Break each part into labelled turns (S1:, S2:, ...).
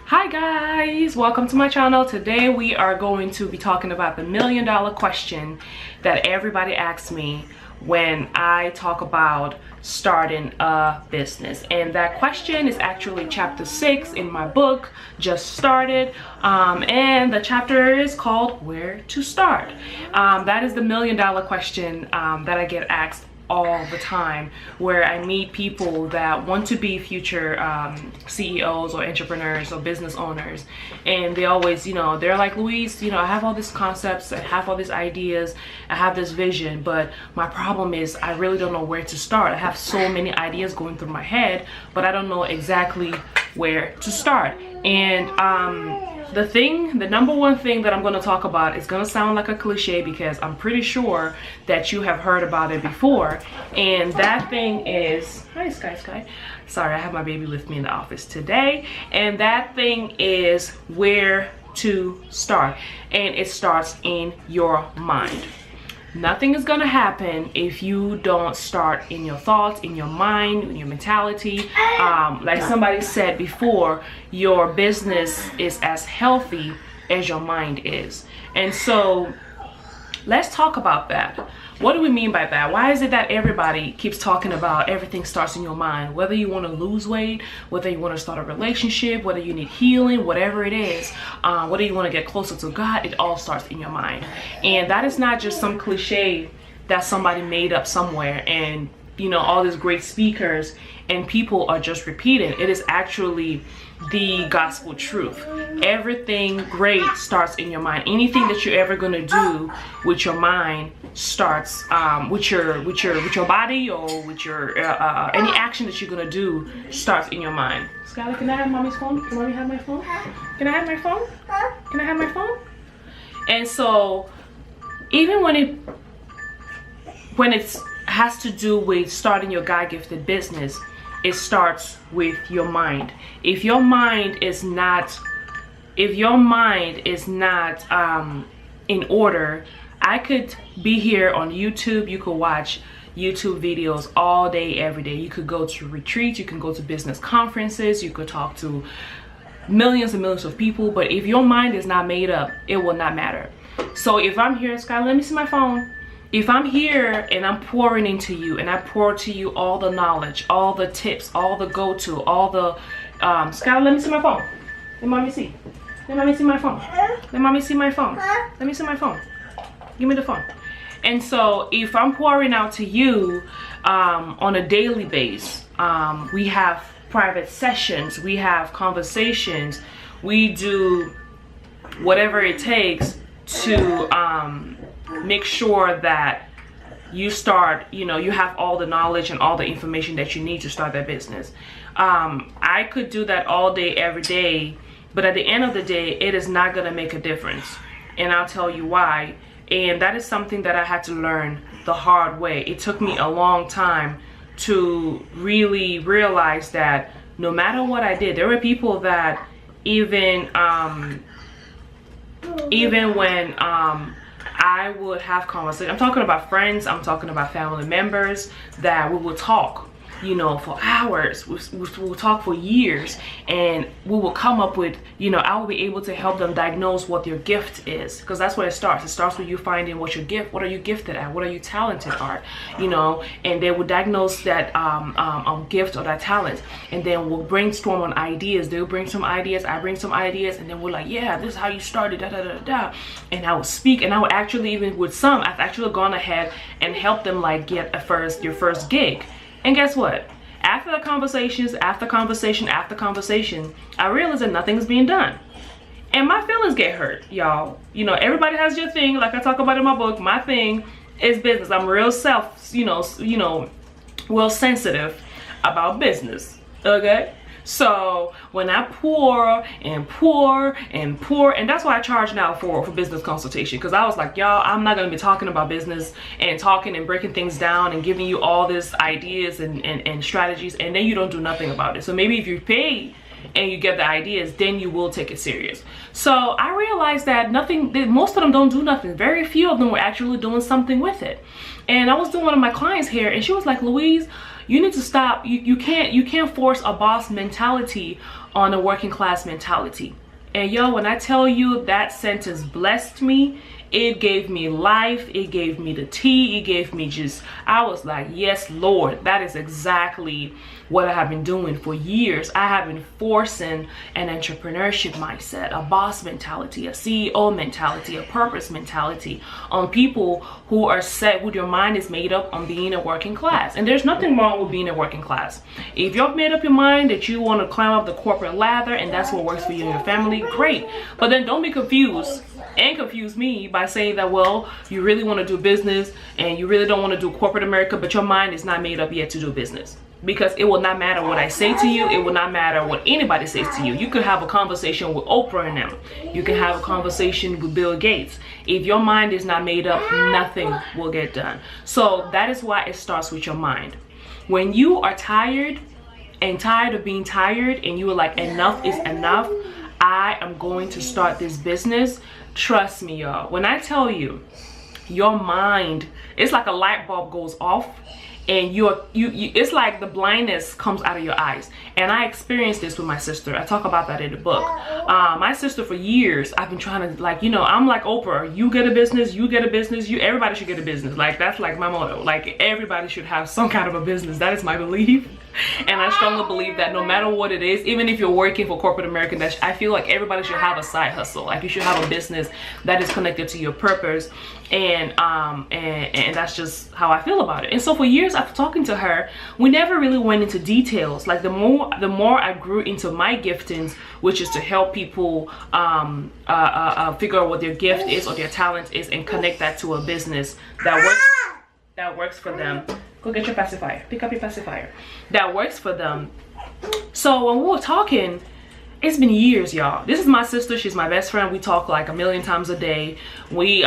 S1: Hi guys, welcome to my channel. Today we are going to be talking about the $1 million question that everybody asks me when I talk about starting a business. And that question is actually chapter 6 in my book, Just Started. And the chapter is called Where to Start. That is the $1 million question that I get asked all the time, where I meet people that want to be future CEOs or entrepreneurs or business owners, and they always, they're like, Louise, I have all these concepts, I have all these ideas, I have this vision, but my problem is I really don't know where to start. I have so many ideas going through my head, but I don't know exactly where to start. And the number one thing that I'm going to talk about is going to sound like a cliche, because I'm pretty sure that you have heard about it before, and that thing is, hi Sky. Sorry, I have my baby with me in the office today, and that thing is where to start. And it starts in your mind. Nothing is gonna happen if you don't start in your thoughts, in your mind, in your mentality. Like somebody said before, your business is as healthy as your mind is. And so let's talk about that. What do we mean by that? Why is it that everybody keeps talking about everything starts in your mind? Whether you want to lose weight, whether you want to start a relationship, whether you need healing, whatever it is, whether you want to get closer to God, it all starts in your mind. And that is not just some cliche that somebody made up somewhere, and all these great speakers and people are just repeating. It is actually the gospel truth. Everything great starts in your mind. Anything that you're ever gonna do with your mind starts with your body, or with your any action that you're gonna do starts in your mind. Skylar, can I have mommy's phone? Can mommy have my phone? Can I have my phone? Can I have my phone? And so even when it has to do with starting your God-gifted business, it starts with your mind. If your mind is not in order, I could be here on YouTube. You could watch YouTube videos all day, every day. You could go to retreats, you can go to business conferences, you could talk to millions and millions of people, but if your mind is not made up, it will not matter. So if I'm here, Sky, let me see my phone. If I'm here and I'm pouring into you, and I pour to you all the knowledge, all the tips, all the go-to, all the Skylar, let me see my phone. Let mommy see. Let mommy see my phone. Let mommy see my phone. Let me see my phone. Give me the phone. And so if I'm pouring out to you on a daily basis, we have private sessions, we have conversations, we do whatever it takes to make sure that you start, you have all the knowledge and all the information that you need to start that business. I could do that all day, every day, but at the end of the day, it is not going to make a difference. And I'll tell you why. And that is something that I had to learn the hard way. It took me a long time to really realize that no matter what I did, there were people that even when I would have conversations, I'm talking about friends, I'm talking about family members, that we would talk, for hours, we'll talk for years, and we will come up with, I will be able to help them diagnose what their gift is, because that's where it starts. It starts with you finding what are you gifted at, what are you talented at, and they will diagnose that gift or that talent, and then we'll brainstorm on ideas. They'll bring some ideas, I bring some ideas, and then we're like, yeah, this is how you started, and I would speak, and I would actually, even with some, I've actually gone ahead and helped them like get your first gig. And guess what? After the conversations, after conversation, after conversation, I realized that nothing's being done. And my feelings get hurt, y'all. Everybody has your thing. Like I talk about in my book, my thing is business. I'm real real sensitive about business, okay? So when I pour and pour and pour, and that's why I charge now for business consultation, because I was like, y'all, I'm not going to be talking about business and talking and breaking things down and giving you all this ideas and strategies, and then you don't do nothing about it. So maybe if you pay and you get the ideas, then you will take it serious. So I realized that most of them don't do nothing. Very few of them were actually doing something with it. And I was doing one of my clients here, and she was like, Louise, you need to stop. You can't force a boss mentality on a working class mentality. And yo, when I tell you that sentence blessed me, it gave me life, it gave me the tea, it gave me just, I was like, yes, Lord, that is exactly what I have been doing for years. I have been forcing an entrepreneurship mindset, a boss mentality, a CEO mentality, a purpose mentality on people who are set, who their mind is made up on being a working class. And there's nothing wrong with being a working class. If you've made up your mind that you want to climb up the corporate ladder and that's what works for you and your family, great. But then don't be confused and confuse me by saying that, well, you really want to do business and you really don't want to do corporate America, but your mind is not made up yet to do business. Because it will not matter what I say to you. It will not matter what anybody says to you. You could have a conversation with Oprah and them. You can have a conversation with Bill Gates. If your mind is not made up, nothing will get done. So that is why it starts with your mind. When you are tired and tired of being tired and you are like, enough is enough, I am going to start this business. Trust me, y'all. When I tell you, your mind, it's like a light bulb goes off and it's like the blindness comes out of your eyes. And I experienced this with my sister. I talk about that in the book. My sister, for years, I've been trying to, like, you know, I'm like Oprah. You get a business, you get a business, everybody should get a business. Like, that's like my motto. Like, everybody should have some kind of a business. That is my belief. And I strongly believe that no matter what it is, even if you're working for corporate America, that I feel like everybody should have a side hustle. Like, you should have a business that is connected to your purpose. And that's just how I feel about it. And so for years after talking to her, we never really went into details. Like, the more I grew into my giftings, which is to help people figure out what their gift is or their talent is and connect that to a business that works for them. Go get your pacifier. Pick up your pacifier. That works for them. So when we were talking, it's been years, y'all. This is my sister. She's my best friend. We talk like 1,000,000 times a day. We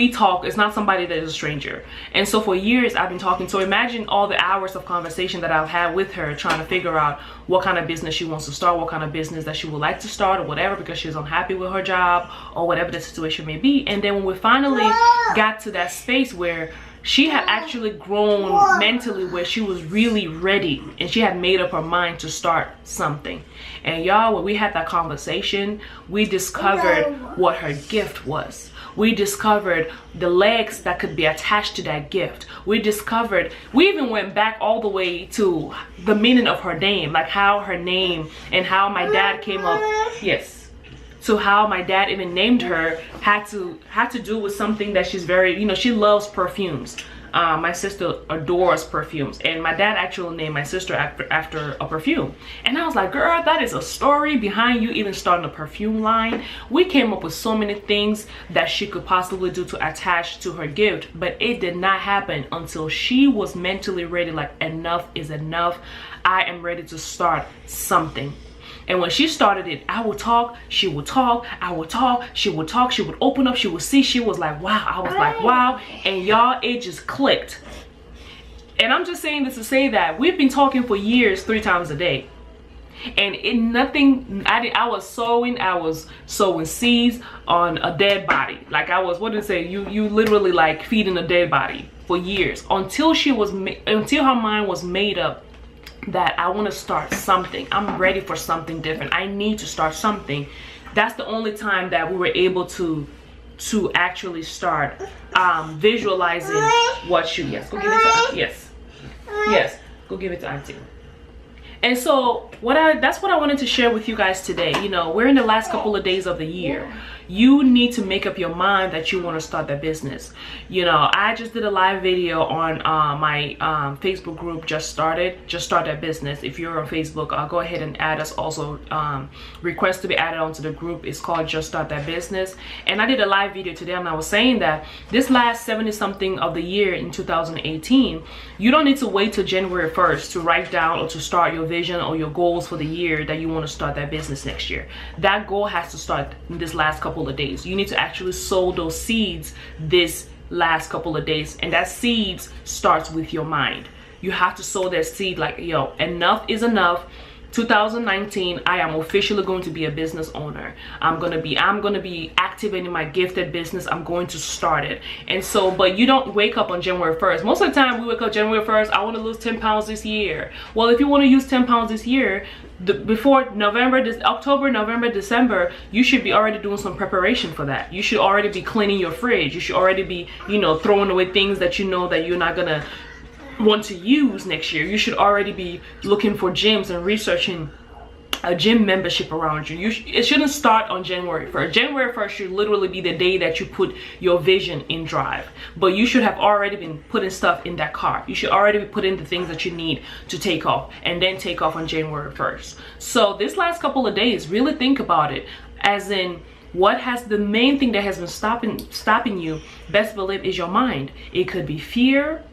S1: talk. It's not somebody that is a stranger. And so for years I've been talking. So imagine all the hours of conversation that I've had with her, trying to figure out what kind of business she wants to start, what kind of business that she would like to start, or whatever, because she's unhappy with her job or whatever the situation may be. And then when we finally got to that space where she had actually grown mentally, where she was really ready and she had made up her mind to start something. And y'all, when we had that conversation, we discovered what her gift was. We discovered the legs that could be attached to that gift. We even went back all the way to the meaning of her name, like how her name and how my dad came up. Yes. So how my dad even named her had to do with something that she's very, you know, she loves perfumes. My sister adores perfumes, and my dad actually named my sister after a perfume. And I was like, girl, that is a story behind you even starting a perfume line. We came up with so many things that she could possibly do to attach to her gift, but it did not happen until she was mentally ready, like, enough is enough. I am ready to start something. And when she started it, I would talk, she would talk, I would talk, she would talk, she would open up, she would see, she was like, wow. I was like, wow. And y'all, it just clicked. And I'm just saying this to say that we've been talking for years, 3 times a day. And I was sowing seeds on a dead body. Like, I was, what did it say? You literally like feeding a dead body for years until her mind was made up that I want to start something. I'm ready for something different. I need to start something. That's the only time that we were able to actually start visualizing what you, yes, go give it to auntie. Yes, go give it to auntie. And so that's what I wanted to share with you guys today. You know, we're in the last couple of days of the year. You need to make up your mind that you want to start that business. You know, I just did a live video on my Facebook group, Just Start That Business. If you're on Facebook, go ahead and add us. Also, request to be added onto the group. It's called Just Start That Business. And I did a live video today, and I was saying that this last 70-something of the year in 2018, you don't need to wait till January 1st to write down or to start your vision or your goals for the year that you want to start that business next year. That goal has to start in this last couple of days. You need to actually sow those seeds this last couple of days, and that seeds starts with your mind. You have to sow that seed, like, yo, enough is enough. 2019, I am officially going to be a business owner. I'm gonna be activating my gifted business. I'm going to start it. And so, but you don't wake up on January 1st. Most of the time we wake up January 1st, I want to lose 10 pounds this year. Well, if you want to use 10 pounds this year, before October, November, December, you should be already doing some preparation for that. You should already be cleaning your fridge. You should already be, you know, throwing away things that you know that you're not gonna want to use next year. You should already be looking for gyms and researching a gym membership around you. It shouldn't start on January 1st. January 1st should literally be the day that you put your vision in drive. But you should have already been putting stuff in that cart. You should already be putting the things that you need to take off, and then take off on January 1st. So this last couple of days, really think about it, as in, what has the main thing that has been stopping you, best believe, is your mind. It could be fear,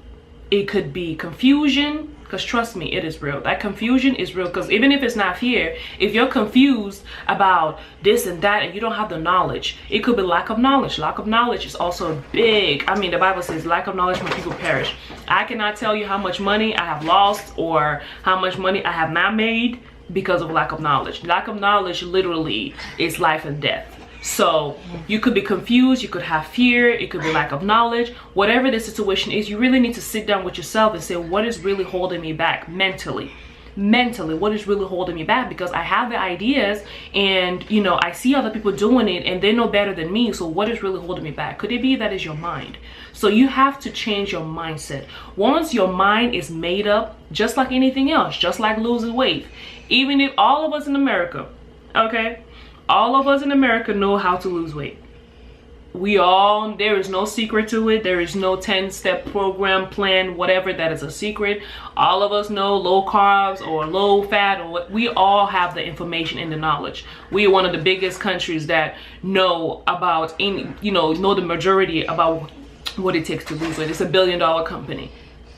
S1: it could be confusion, because trust me, it is real. That confusion is real, because even if it's not fear, if you're confused about this and that and you don't have the knowledge, it could be lack of knowledge. Lack of knowledge is also big. I mean, the Bible says lack of knowledge when people perish. I cannot tell you how much money I have lost or how much money I have not made because of lack of knowledge. Lack of knowledge literally is life and death. So you could be confused, you could have fear, it could be lack of knowledge. Whatever the situation is, you really need to sit down with yourself and say, what is really holding me back mentally? What is really holding me back? Because I have the ideas and, you know, I see other people doing it and they know better than me. So what is really holding me back? Could it be that is your mind? So you have to change your mindset. Once your mind is made up, just like anything else, just like losing weight, even if all of us in America, okay, all of us in America know how to lose weight. There is no secret to it. There is no 10-step program, plan, whatever that is a secret. All of us know low carbs or low fat, or what. We all have the information and the knowledge. We are one of the biggest countries that know about, know the majority about what it takes to lose weight. It's a $1 billion company.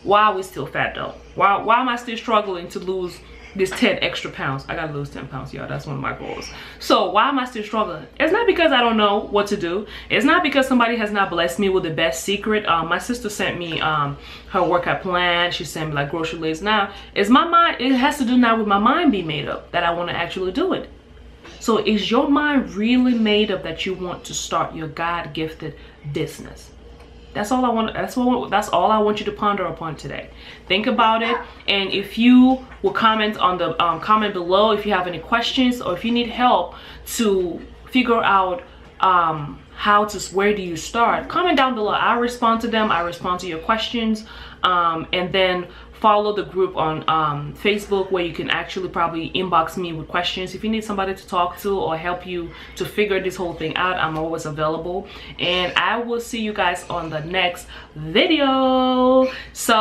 S1: Why are we still fat though? Why am I still struggling to lose this 10 extra pounds? I gotta lose 10 pounds, y'all. That's one of my goals. So why am I still struggling? It's not because I don't know what to do. It's not because somebody has not blessed me with the best secret. My sister sent me her workout plan. She sent me like grocery lists. Now, it's my mind. It has to do now with my mind being made up that I want to actually do it. So is your mind really made up that you want to start your God-gifted business? That's all I want. That's all I want you to ponder upon today. Think about it, and if you will comment on the comment below if you have any questions or if you need help to figure out where do you start, comment down below. I respond to them. I respond to your questions, and then follow the group on Facebook, where you can actually probably inbox me with questions. If you need somebody to talk to or help you to figure this whole thing out, I'm always available. And I will see you guys on the next video. So